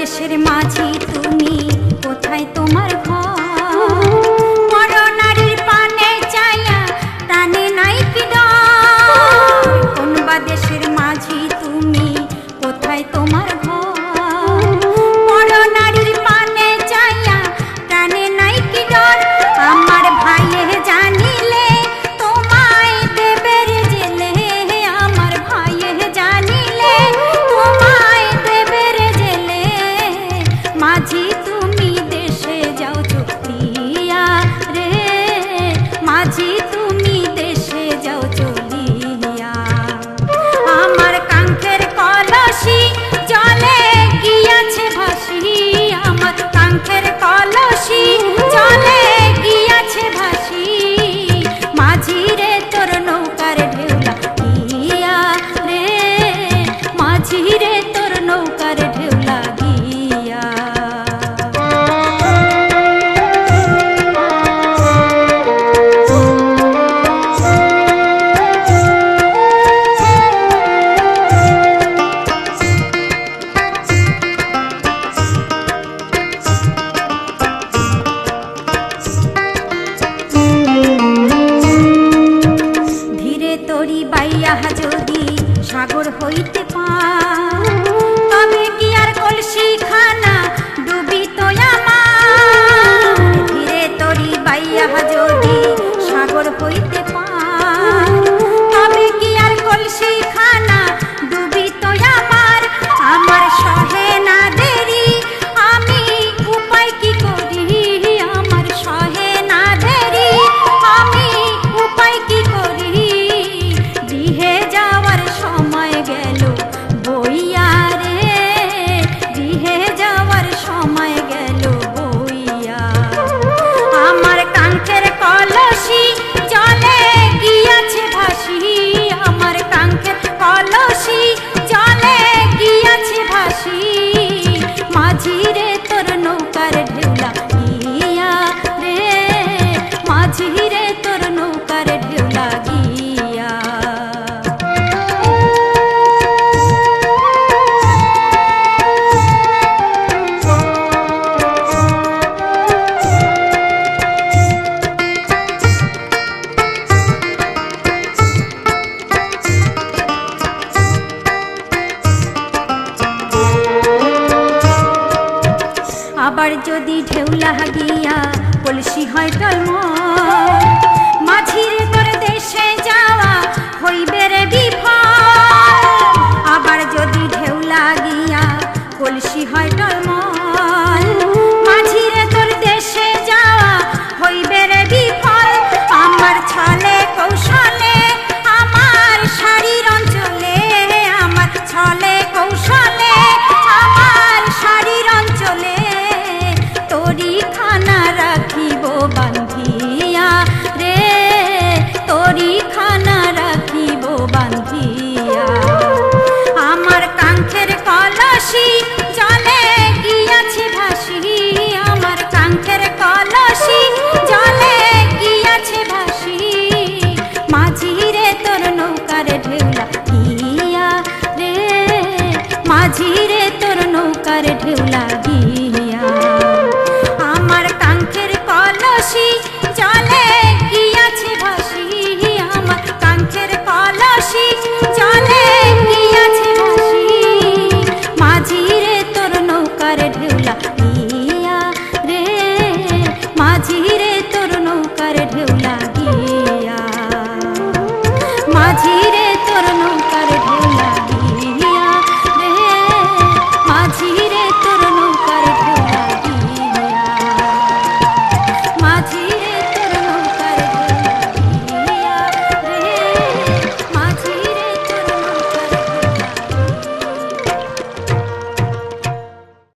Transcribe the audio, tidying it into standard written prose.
দেশের মাঝি তুমি কোথায় তোমার ঘর? মরো নারীর পানে চাইয়া প্রাণে নাই কি ডর? কোন বা দেশের মাঝি তুমি কোথায় তোমার ঘর? মরো নারীর পানে চাইয়া প্রাণে নাই কি ডর? আমার ভাইয়ে জানিলে তোমায় দেবে রে জেলে। আমার ভাইয়ে জানিলে তোমায় দেবে রে জেলে। মাঝি তুমি দেশে যাও চলিয়া রে, মাঝি তুমি দেশে যাও চলিয়া। আমার কাঙ্ক্ষের কলসি জলে গিয়াছে ভাসি, আমার কাঙ্ক্ষের কলসি জলে গিয়াছে ভাসি। মাঝি রে তোর নৌকার ঢেউ লাগিয়া রে, মাঝি রে তোর নৌকার ঢেউ লাগিয়া। ধীরে তরি বাইয়া যদি সাগর হইতে পার, তবে কি আর কলসি খানা ডুবিত আমার। ধীরে তরি বাইয়া যদি সাগর হইতে পার, তবে কি আর কলসি খানা ডুবিত আমার। আমার সহে না দেরি আমি উপায় কি করি, আমার সহে না দেরি আমি উপায় কি করি। গৃহে যাওয়ার সময় গেল বইয়া রে, গৃহে যাওয়ার সময় গেল বইয়া। আমার কাঙ্ক্ষের কলসি জলে গিয়াছে ভাসি, আমার কাঙ্ক্ষের কলসি জলে গিয়াছে ভাসি। মাঝি রে তোর নৌকার ঢেউ লাগিয়া রে, মাঝি রে তোর নৌকার ঢেউ লাগিয়া। আবার যদি ঢেউ লাগিয়া কলসি হয় টলমল, মাঝির তোর দেশে যাওয়া হইবে রে বিফল। আবার যদি ঢেউ লাগিয়া কলসি হয় টলমল, মাঝির তোর দেশে যাওয়া হইবে রে বিফল। আমার ছলে কৌশলে আমার শাড়ির অঞ্চলে, আমার ছলে কৌশলে আমার শাড়ির অঞ্চলে। তোরি খানা রাখিব বান্ধিয়া রে, তোরি খানা রাখিব বান্ধিয়া। আমার কাঙ্ক্ষের কলসি জলে গিয়াছে ভাসি, আমার কাঙ্ক্ষের কলসি জলে গিয়াছে ভাসি। মাঝি রে তোর নৌকার ঢেউ লাগিয়া রে, মাঝি রে তোর নৌকার ঢেউ লাগিয়া। আমার কাঙ্ক্ষের কলসি জলে গিয়াছে ভাসি, আমার কাঙ্ক্ষের কলসি জলে গিয়াছে ভাসি। মাঝি রে তোর নৌকার ঢেউ লাগিয়া রে, মাঝি রে তোর নৌকার ঢেউ লাগিয়া।